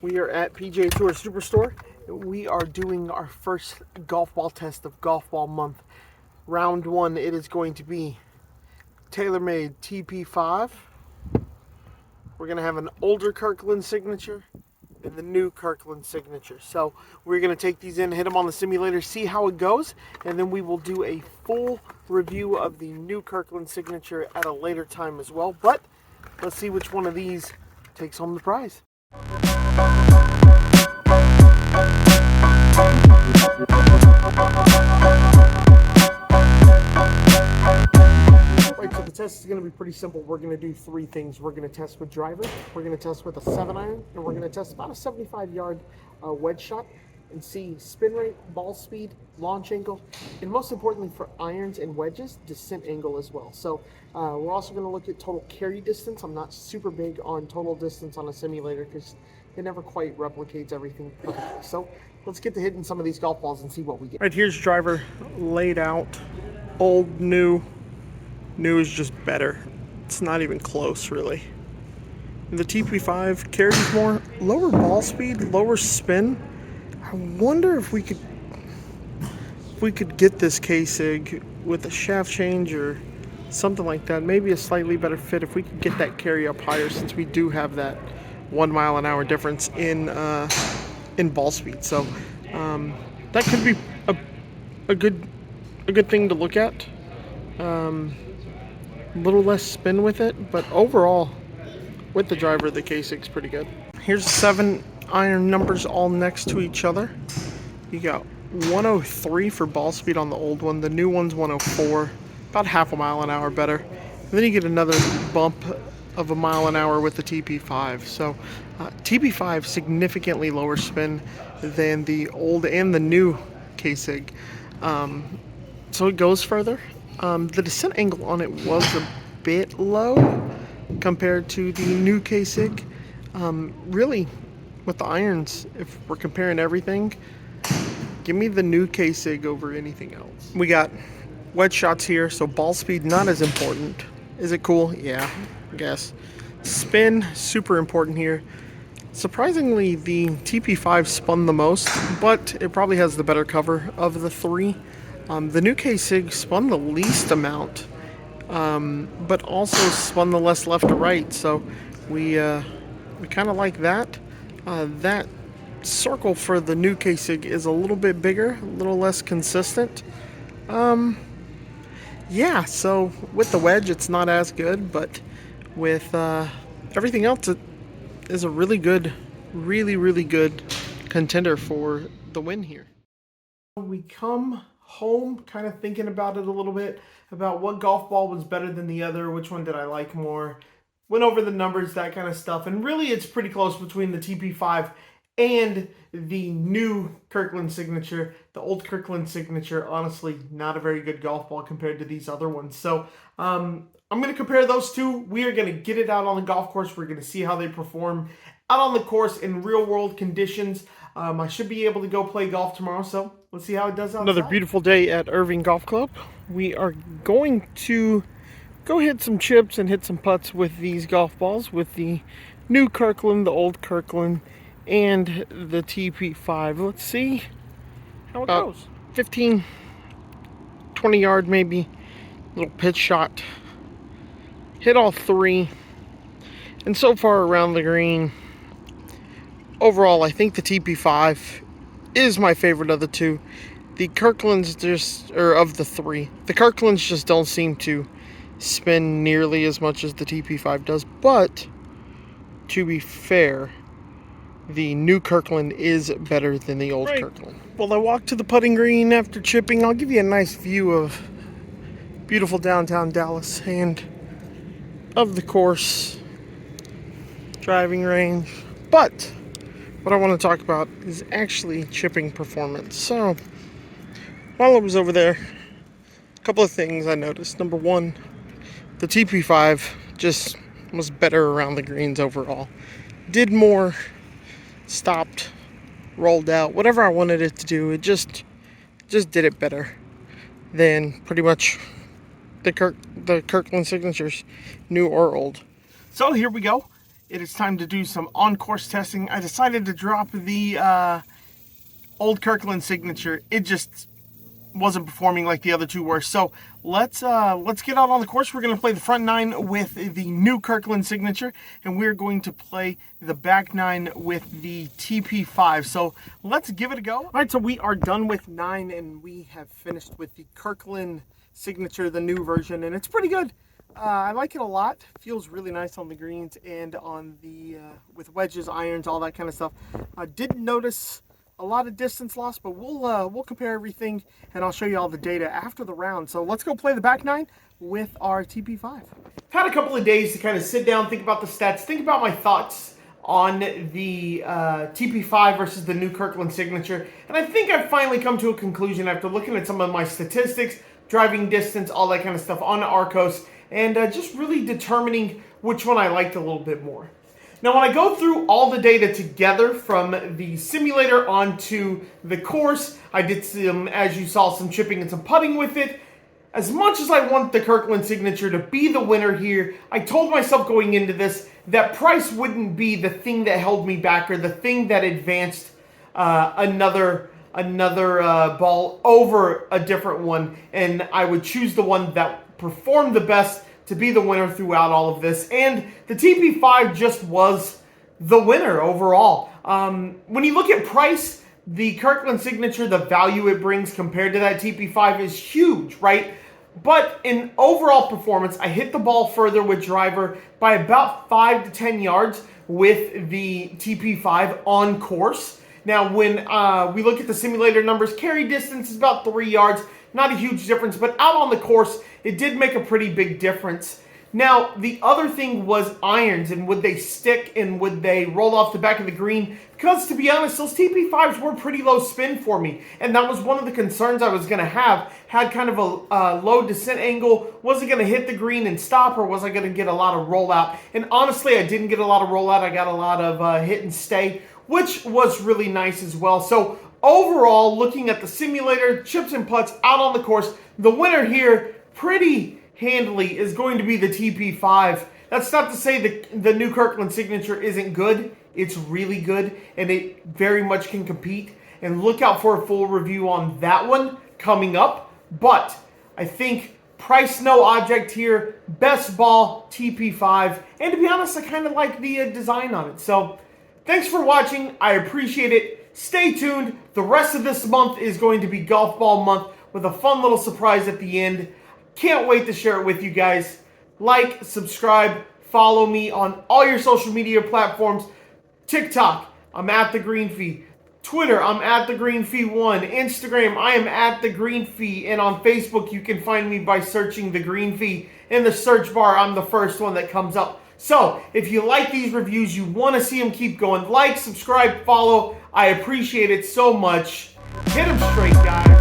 We are at PGA Tour Superstore. We are doing our first golf ball test of golf ball month. Round one, it is going to be Taylormade TP5. We're going to have an older Kirkland Signature and the new Kirkland Signature. So we're going to take these in, hit them on the simulator, see how it goes, and then we will do a full review of the new Kirkland Signature at a later time as well. But let's see which one of these takes home the prize. Right, so the test is going to be pretty simple. We're going to do three things. We're going to test with driver, we're going to test with a 7-iron, and we're going to test about a 75-yard wedge shot and see spin rate, ball speed, launch angle, and most importantly for irons and wedges, descent angle as well. So we're also going to look at total carry distance. I'm not super big on total distance on a simulator because it never quite replicates everything perfectly. So let's get to hitting some of these golf balls and see what we get. Right, here's driver laid out. Old, new. New is just better. It's not even close, really. The TP5 carries more, lower ball speed, lower spin. I wonder if we could get this k-sig with a shaft change or something like that. Maybe a slightly better fit if we could get that carry up higher, since we do have that 1 mile an hour difference in ball speed. So that could be a good thing to look at. A little less spin with it, but overall with the driver the k-sig's pretty good. Here's 7-iron numbers all next to each other. You got 103 for ball speed on the old one, the new one's 104, about half a mile an hour better. And then you get another bump of a mile an hour with the TP5. So TP5 significantly lower spin than the old and the new k-sig. So it goes further. The descent angle on it was a bit low compared to the new k-sig. Really, with the irons, if we're comparing everything, give me the new k-sig over anything else. We got wedge shots here, so ball speed not as important. Is it cool? Yeah, I guess. Spin, super important here. Surprisingly, the TP5 spun the most, but it probably has the better cover of the three. The new k-sig spun the least amount, but also spun the less left to right. So we kind of like that. That circle for the new k-sig is a little bit bigger, a little less consistent. Yeah, so with the wedge, it's not as good, but with everything else, it is a really good contender for the win here. We come home kind of thinking about it a little bit, about what golf ball was better than the other, which one did I like more, went over the numbers, that kind of stuff, and really it's pretty close between the TP5 and the new Kirkland Signature. The old Kirkland Signature, honestly, not a very good golf ball compared to these other ones. So I'm going to compare those two. We are going to get it out on the golf course. We're going to see how they perform out on the course in real world conditions. I should be able to go play golf tomorrow, so let's see how it does outside. Another beautiful day at Irving Golf Club. We are going to go hit some chips and hit some putts with these golf balls, with the new Kirkland, the old Kirkland, and the TP5. Let's see how it goes. 15, 20 yard maybe, little pitch shot. Hit all three, and so far around the green, overall, I think the TP5 is my favorite of the two. The Kirklands of the three, the Kirklands just don't seem to spin nearly as much as the TP5 does. But to be fair, the new Kirkland is better than the old Kirkland. Well, I walked to the putting green after chipping. I'll give you a nice view of beautiful downtown Dallas and of the course, driving range. But what I want to talk about is actually chipping performance. So, while I was over there, a couple of things I noticed. Number one, the TP5 just was better around the greens overall. Did more, stopped, rolled out, whatever I wanted it to do. It just did it better than pretty much the Kirkland Signatures, new or old. So here we go. it is time to do some on-course testing. I decided to drop the old Kirkland Signature. It just wasn't performing like the other two were. So let's get out on the course. We're going to play the front nine with the new Kirkland Signature, and we're going to play the back nine with the TP5. So let's give it a go. All right, so we are done with 9, and we have finished with the Kirkland Signature, the new version, and it's pretty good. I like it a lot. Feels really nice on the greens and on the with wedges, irons, all that kind of stuff. I didn't notice a lot of distance loss, but we'll compare everything, and I'll show you all the data after the round. So let's go play the back nine with our TP5. Had a couple of days to kind of sit down, think about the stats, think about my thoughts on the TP5 versus the new Kirkland Signature, and I think I've finally come to a conclusion after looking at some of my statistics, driving distance, all that kind of stuff on OnCourse, and just really determining which one I liked a little bit more. Now, when I go through all the data together from the simulator onto the course, I did some, as you saw, some chipping and some putting with it. As much as I want the Kirkland Signature to be the winner here, I told myself going into this that price wouldn't be the thing that held me back or the thing that advanced another ball over a different one, and I would choose the one that performed the best to be the winner throughout all of this. And the TP5 just was the winner overall. When you look at price, the Kirkland Signature, the value it brings compared to that TP5 is huge, right? But in overall performance, I hit the ball further with driver by about 5 to 10 yards with the TP5 on course. Now, when we look at the simulator numbers, carry distance is about 3 yards. Not a huge difference, but out on the course, it did make a pretty big difference. Now, the other thing was irons, and would they stick and would they roll off the back of the green? Because, to be honest, those TP5s were pretty low spin for me, and that was one of the concerns I was going to have. Had kind of a low descent angle. Was it going to hit the green and stop, or was I going to get a lot of rollout? And honestly, I didn't get a lot of rollout. I got a lot of hit and stay, which was really nice as well. So overall, looking at the simulator, chips and putts out on the course, the winner here, pretty handily, is going to be the TP5. That's not to say the new Kirkland Signature isn't good. It's really good, and it very much can compete. And look out for a full review on that one coming up. But I think price no object here. Best ball, TP5. And to be honest, I kind of like the design on it. So thanks for watching. I appreciate it. Stay tuned. The rest of this month is going to be golf ball month with a fun little surprise at the end. Can't wait to share it with you guys. Like, subscribe, follow me on all your social media platforms. TikTok, I'm at the Green Fee. Twitter, I'm at the Green Fee 1. Instagram, I am at the Green Fee. And on Facebook, you can find me by searching the Green Fee. In the search bar, I'm the first one that comes up. So, if you like these reviews, you want to see them keep going, like, subscribe, follow. I appreciate it so much. Hit them straight, guys.